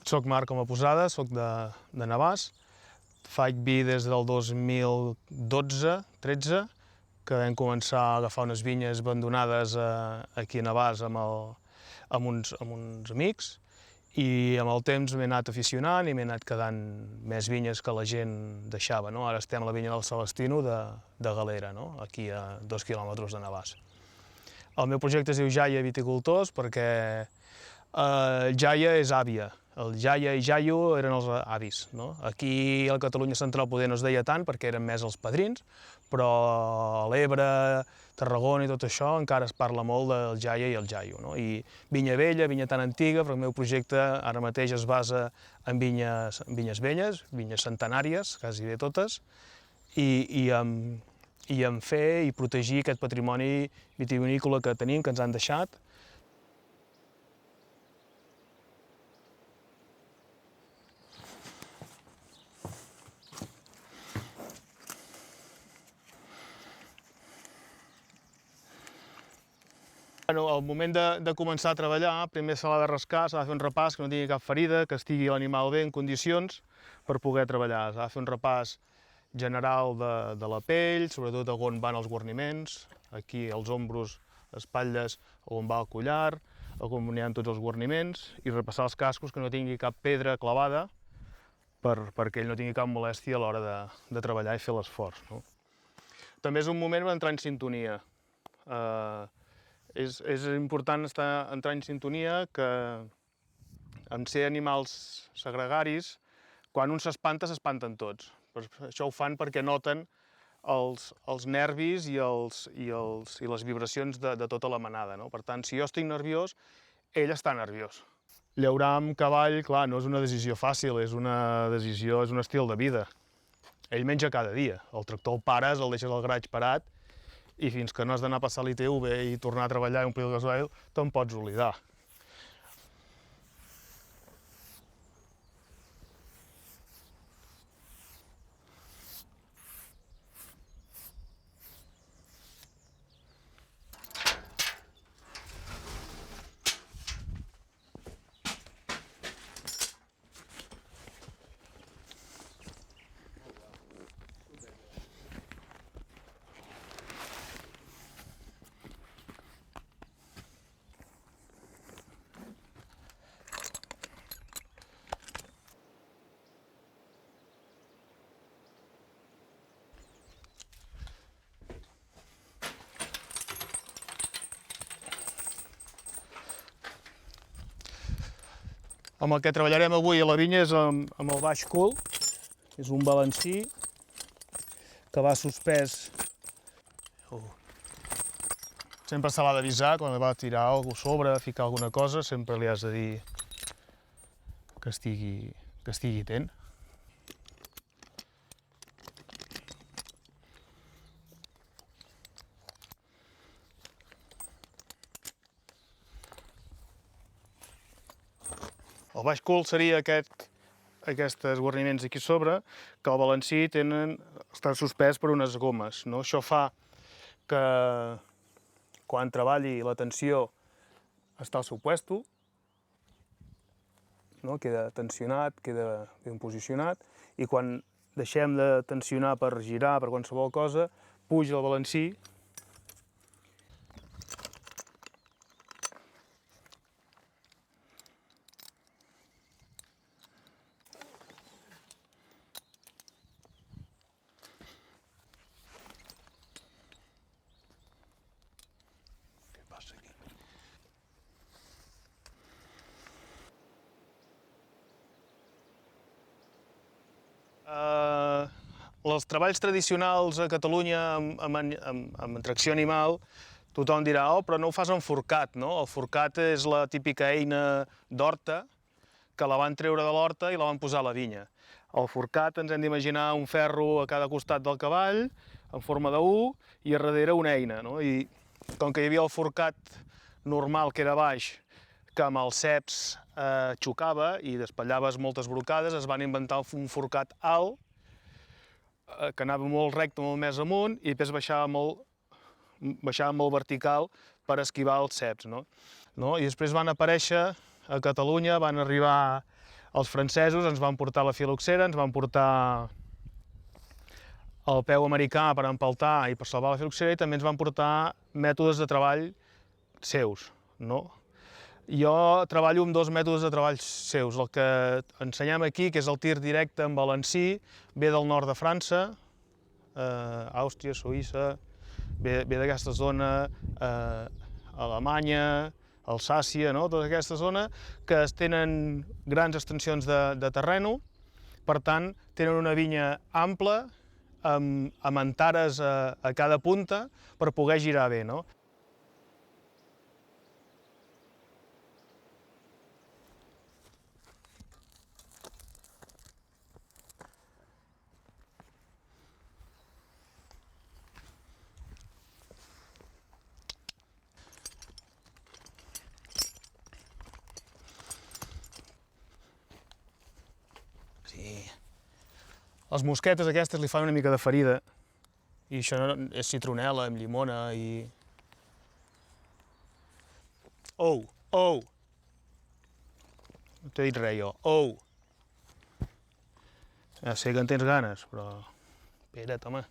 Soc Marc com a posada, soc de Navàs. Faig vi des del 2012-13, que vam començar a agafar unes vinyes abandonades aquí a Navàs amb uns amics, i amb el temps m'he anat aficionant i m'he anat quedant més vinyes que la gent deixava. No? Ara estem a la vinya del Celestino de Galera, no? Aquí a 2 quilòmetres de Navàs. El meu projecte es diu Jaia Viticultors perquè Jaia és àvia. El Jaia i Jaio eren els avis. No? Aquí a la Catalunya central poder no es deia tant perquè eren més els padrins, però a l'Ebre, Tarragona i tot això encara es parla molt del Jaia i el Jaio. No? I vinya vella, vinya tan antiga, però el meu projecte ara mateix es basa en vinyes velles, vinyes centenàries, quasi bé totes, i en fer i protegir aquest patrimoni vitivinícola que tenim, que ens han deixat. Al moment de començar a treballar, primer se l'ha de rascar, s'ha de fer un repàs que no tingui cap ferida, que estigui l'animal bé en condicions per poder treballar. S'ha de fer un repàs general de la pell, sobretot on van els guarniments, aquí els ombros, espatlles, on va el collar, on hi ha tots els guarniments, i repassar els cascos que no tingui cap pedra clavada perquè ell no tingui cap molèstia a l'hora de treballar i fer l'esforç. No? També és un moment d'entrar en sintonia. És important entrar en sintonia que en ser animals segregaris, quan un s'espanta, s'espanten tots. Això ho fan perquè noten els nervis i les vibracions de tota la manada. No? Per tant, si jo estic nerviós, ell està nerviós. Llaurar amb cavall, clar, no és una decisió fàcil, és una decisió, és un estil de vida. Ell menja cada dia. El tractor el pares, el deixes al garatge parat, i fins que no has d'anar a passar l'ITV i tornar a treballar i omplir el gasoil, te'n pots oblidar. Amb el que treballarem avui a la vinya és amb el baix cul. És un balancí que va suspès. Sempre se l'ha d'avisar quan va tirar alguna cosa sobre, ficar alguna cosa, sempre li has de dir que estigui atent. El baix cul seria aquests guarniments aquí sobre, que el balancí està suspès per unes gomes. No? Això fa que quan treballi la tensió està al seu puesto, no? Queda tensionat, queda ben posicionat, i quan deixem de tensionar per girar, per qualsevol cosa, puja el balancí. Els treballs tradicionals a Catalunya amb tracció animal, tothom dirà, oh, però no ho fas amb forcat, no? El forcat és la típica eina d'horta que la van treure de l'horta i la van posar a la vinya. El forcat ens hem d'imaginar un ferro a cada costat del cavall, en forma de U, i a darrere una eina. No? I com que hi havia el forcat normal, que era baix, que amb els ceps xocava i despallaves moltes brocades, es van inventar un forcat alt, que anava molt recte, molt més amunt, i després baixava molt vertical per esquivar els ceps. No? I després van aparèixer a Catalunya, van arribar Els francesos ens van portar la filoxera, ens van portar el peu americà per empeltar i per salvar la filoxera, i també ens van portar mètodes de treball seus, no? Jo treballo amb dos mètodes de treball seus. El que ensenyem aquí, que és el tir directe en balancí, ve del nord de França, Àustria, Suïssa, ve d'aquesta zona, Alemanya, Alsàcia, no? Tota aquesta zona, que tenen grans extensions de terreno, per tant, tenen una vinya ampla, amb antares a cada punta, per poder girar bé, no? Sí. Les mosquetes aquestes li fan una mica de ferida, i això és citronel·la amb llimona i... Ou, ou! No t'he dit res jo, ou! Ja sé que en tens ganes, però... Espera't, home.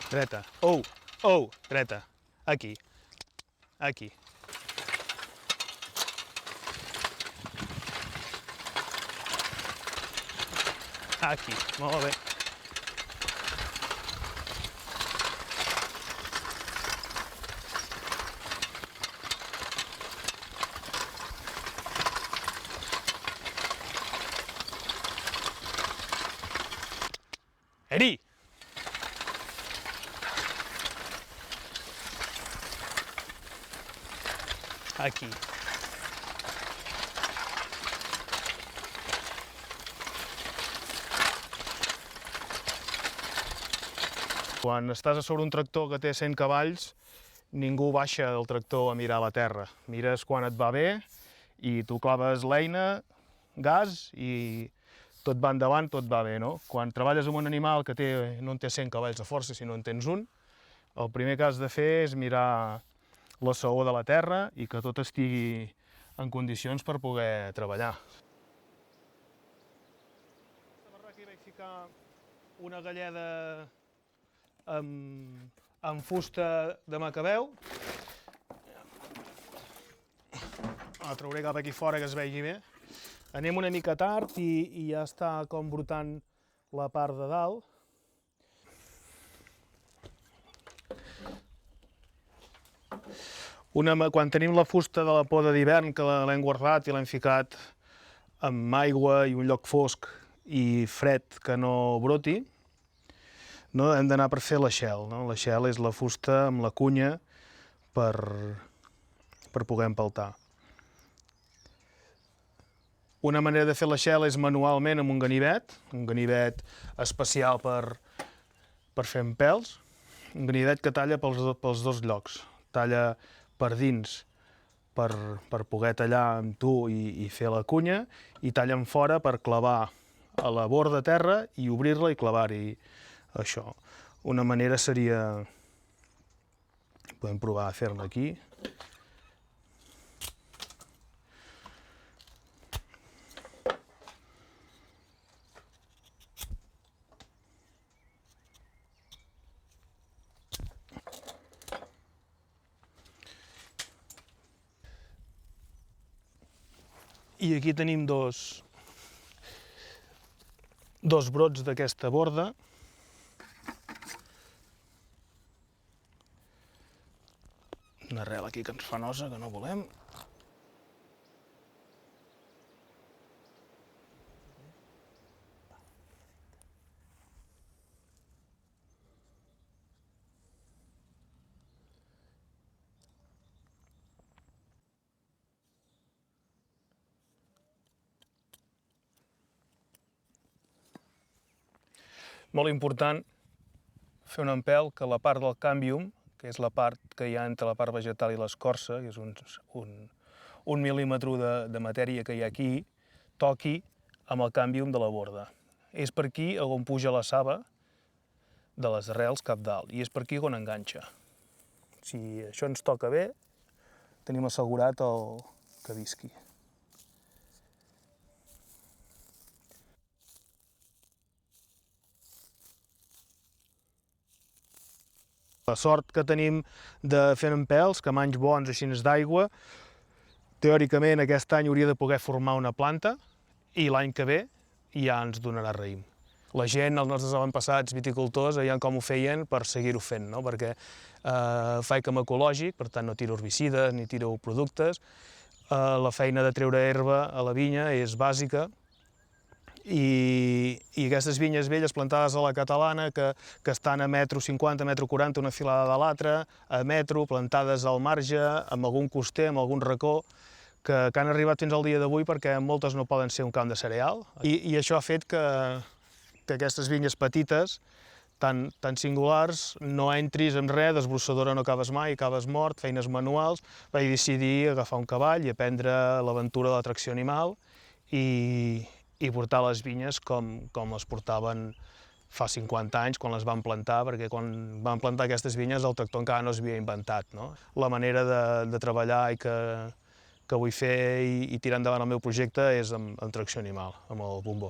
Dreta. Ou, ou, dreta. Aquí. Aquí. Aquí, molt bé. Eri! Aquí. Quan estàs a sobre un tractor que té 100 cavalls, ningú baixa del tractor a mirar la terra. Mires quan et va bé i tu claves l'eina, gas, i tot va endavant, tot va bé, no? Quan treballes amb un animal que no en té 100 cavalls de força, sinó en tens un, el primer que has de fer és mirar la saó de la terra i que tot estigui en condicions per poder treballar. Aquí vaig ficar una galleda amb fusta de macabeu. La trauré cap aquí fora que es vegi bé. Anem una mica tard i ja està com brotant la part de dalt. Quan tenim la fusta de la poda d'hivern, que l'hem guardat i l'hem ficat amb aigua i un lloc fosc i fred que no broti, no, hem d'anar per fer l'aixel. No? L'aixel és la fusta amb la cunya per poder empeltar. Una manera de fer l'aixel és manualment amb un ganivet especial per fer empelts, un ganivet que talla pels dos llocs. Talla per dins per poder tallar amb tu i fer la cunya, i talla en fora per clavar a la borda terra i obrir-la i clavar-hi això. Una manera seria... Podem provar a fer-ne aquí. I aquí tenim dos brots d'aquesta borda. Una arrel aquí que ens fa nosa, que no volem. Molt important fer un empelt que la part del càmbium que és la part que hi ha entre la part vegetal i l'escorça, que és un mil·límetre de matèria que hi ha aquí, toqui amb el càmbium de la borda. És per aquí on puja la saba de les arrels cap dalt, i és per aquí on enganxa. Si això ens toca bé, tenim assegurat el que visqui. La sort que tenim de fer en pèls, que amb anys bons així d'aigua, teòricament aquest any hauria de poder formar una planta i l'any que ve ja ens donarà raïm. La gent, els nostres avantpassats viticultors, veien com ho feien per seguir-ho fent, no? Perquè faig com ecològic, per tant no tiro herbicides ni tiro productes. La feina de treure herba a la vinya és bàsica, i aquestes vinyes velles plantades a la catalana que estan a metro 50, metro 40, una filada de l'altra, a metro, plantades al marge, amb algun coster, amb algun racó, que han arribat fins al dia d'avui perquè moltes no poden ser un camp de cereal. I això ha fet que aquestes vinyes petites, tan singulars, no entris en res, desbrossadora no acabes mai, acabes mort, feines manuals. Vaig decidir agafar un cavall i aprendre l'aventura de la tracció animal i portar les vinyes com les portaven fa 50 anys, quan les van plantar, perquè quan van plantar aquestes vinyes el tractor encara no s'havia inventat, no? La manera de treballar i que vull fer i tirar endavant el meu projecte és amb tracció animal, amb el bombó.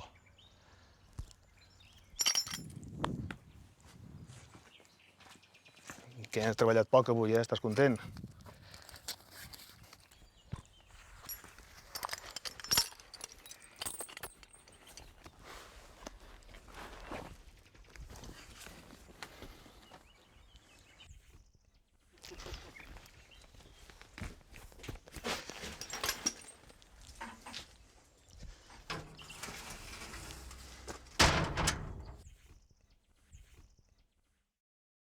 Que has treballat poc avui, estàs content?